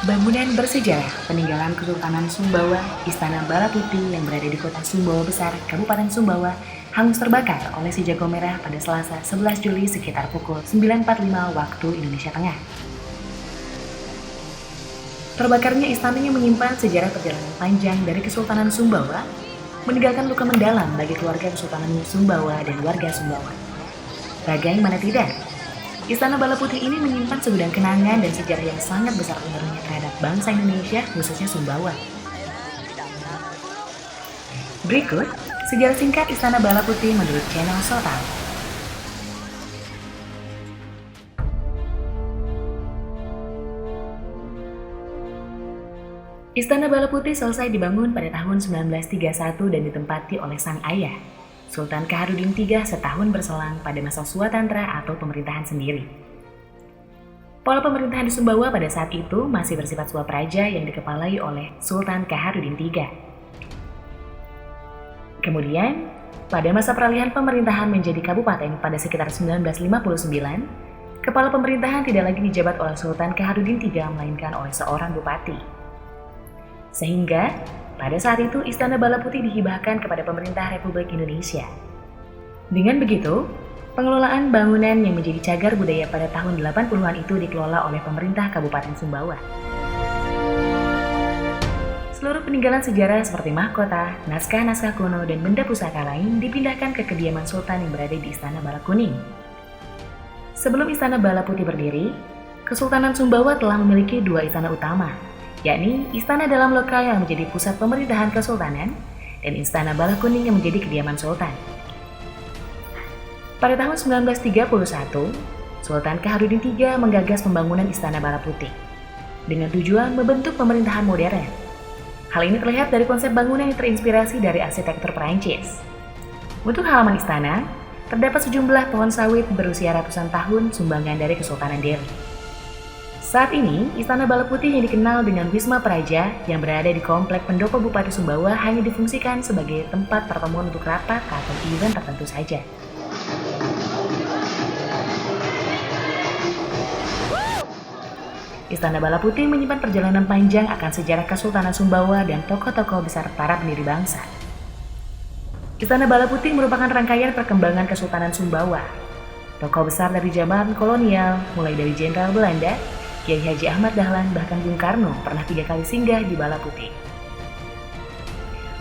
Bangunan bersejarah peninggalan Kesultanan Sumbawa, Istana Bala Putih yang berada di kota Sumbawa Besar, Kabupaten Sumbawa, hangus terbakar oleh si Jago Merah pada Selasa 11 Juli sekitar pukul 9.45 waktu Indonesia Tengah. Terbakarnya istana yang menyimpan sejarah perjalanan panjang dari Kesultanan Sumbawa, meninggalkan luka mendalam bagi keluarga Kesultanan Sumbawa dan warga Sumbawa. Bagaimana tidak? Istana Bala Putih ini menyimpan segudang kenangan dan sejarah yang sangat besar pengaruhnya terhadap bangsa Indonesia, khususnya Sumbawa. Berikut, sejarah singkat Istana Bala Putih menurut channel Sotal. Istana Bala Putih selesai dibangun pada tahun 1931 dan ditempati oleh sang ayah, Sultan Kaharudin III setahun berselang pada masa Swatantra atau pemerintahan sendiri. Pola pemerintahan di Sumbawa pada saat itu masih bersifat swapraja yang dikepalai oleh Sultan Kaharudin III. Kemudian, pada masa peralihan pemerintahan menjadi kabupaten pada sekitar 1959, kepala pemerintahan tidak lagi dijabat oleh Sultan Kaharudin III melainkan oleh seorang bupati. Sehingga, pada saat itu Istana Bala Putih dihibahkan kepada pemerintah Republik Indonesia. Dengan begitu, pengelolaan bangunan yang menjadi cagar budaya pada tahun 80-an itu dikelola oleh pemerintah Kabupaten Sumbawa. Seluruh peninggalan sejarah seperti mahkota, naskah-naskah kuno, dan benda pusaka lain dipindahkan ke kediaman Sultan yang berada di Istana Bala Kuning. Sebelum Istana Bala Putih berdiri, Kesultanan Sumbawa telah memiliki dua istana utama, yakni Istana Dalam Loka yang menjadi pusat pemerintahan Kesultanan dan Istana Bala Kuning yang menjadi kediaman Sultan. Pada tahun 1931, Sultan Kaharudin III menggagas pembangunan Istana Bala Putih dengan tujuan membentuk pemerintahan modern. Hal ini terlihat dari konsep bangunan yang terinspirasi dari arsitektur Perancis. Untuk halaman istana, terdapat sejumlah pohon sawit berusia ratusan tahun sumbangan dari Kesultanan Delhi. Saat ini, Istana Bala Putih yang dikenal dengan Wisma Praja yang berada di Komplek Pendopo Bupati Sumbawa hanya difungsikan sebagai tempat pertemuan untuk rapat atau event tertentu saja. Istana Bala Putih menyimpan perjalanan panjang akan sejarah Kesultanan Sumbawa dan tokoh-tokoh besar para pendiri bangsa. Istana Bala Putih merupakan rangkaian perkembangan Kesultanan Sumbawa. Tokoh besar dari zaman kolonial, mulai dari Jenderal Belanda, Kiai Haji Ahmad Dahlan, bahkan Bung Karno pernah 3 kali singgah di Bala Putih.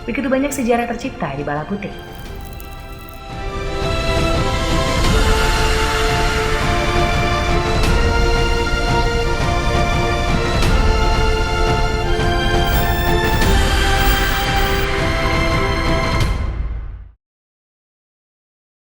Begitu banyak sejarah tercipta di Bala Putih.